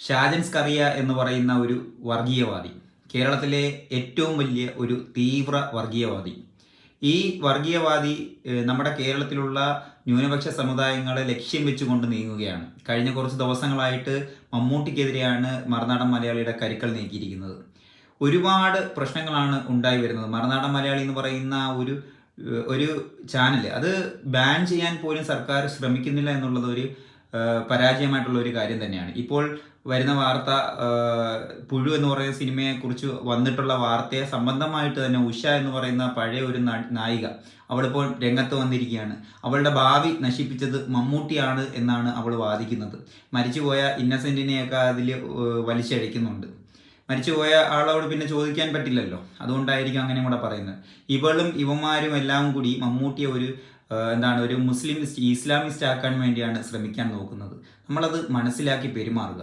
ഷാജൻ സ്കറിയ എന്ന് പറയുന്ന ഒരു വർഗീയവാദി, കേരളത്തിലെ ഏറ്റവും വലിയ ഒരു തീവ്ര വർഗീയവാദി. ഈ വർഗീയവാദി നമ്മുടെ കേരളത്തിലുള്ള ന്യൂനപക്ഷ സമുദായങ്ങളെ ലക്ഷ്യം വെച്ചുകൊണ്ട് നീങ്ങുകയാണ്. കഴിഞ്ഞ കുറച്ച് ദിവസങ്ങളായിട്ട് മമ്മൂട്ടിക്കെതിരെയാണ് മറുനാടൻ മലയാളിയുടെ കരുക്കൾ നീക്കിയിരിക്കുന്നത്. ഒരുപാട് പ്രശ്നങ്ങളാണ് ഉണ്ടായി വരുന്നത്. മറുനാടൻ മലയാളി എന്ന് പറയുന്ന ഒരു ചാനൽ അത് ബാൻ ചെയ്യാൻ പോലും സർക്കാർ ശ്രമിക്കുന്നില്ല എന്നുള്ളത് ഒരു പരാജയമായിട്ടുള്ള ഒരു കാര്യം തന്നെയാണ്. ഇപ്പോൾ വരുന്ന വാർത്ത, പുഴു എന്ന് പറയുന്ന സിനിമയെ കുറിച്ച് വന്നിട്ടുള്ള വാർത്തയെ സംബന്ധമായിട്ട് തന്നെ ഉഷ എന്ന് പറയുന്ന പഴയ ഒരു നായിക അവളിപ്പോൾ രംഗത്ത് വന്നിരിക്കുകയാണ്. അവളുടെ ഭാവി നശിപ്പിച്ചത് മമ്മൂട്ടിയാണ് എന്നാണ് അവൾ വാദിക്കുന്നത്. മരിച്ചുപോയ ഇന്നസെന്റിനെയൊക്കെ അതിൽ വലിച്ചഴിക്കുന്നുണ്ട്. മരിച്ചുപോയ ആളോട് പിന്നെ ചോദിക്കാൻ പറ്റില്ലല്ലോ, അതുകൊണ്ടായിരിക്കും അങ്ങനെ കൂടെ പറയുന്നത്. ഇവളും ഇവന്മാരും എല്ലാം കൂടി മമ്മൂട്ടിയെ ഒരു മുസ്ലിം ഇസ്ലാമിസ്റ്റ് ആക്കാൻ വേണ്ടിയാണ് ശ്രമിക്കാൻ നോക്കുന്നത്. നമ്മളത് മനസ്സിലാക്കി പെരുമാറുക.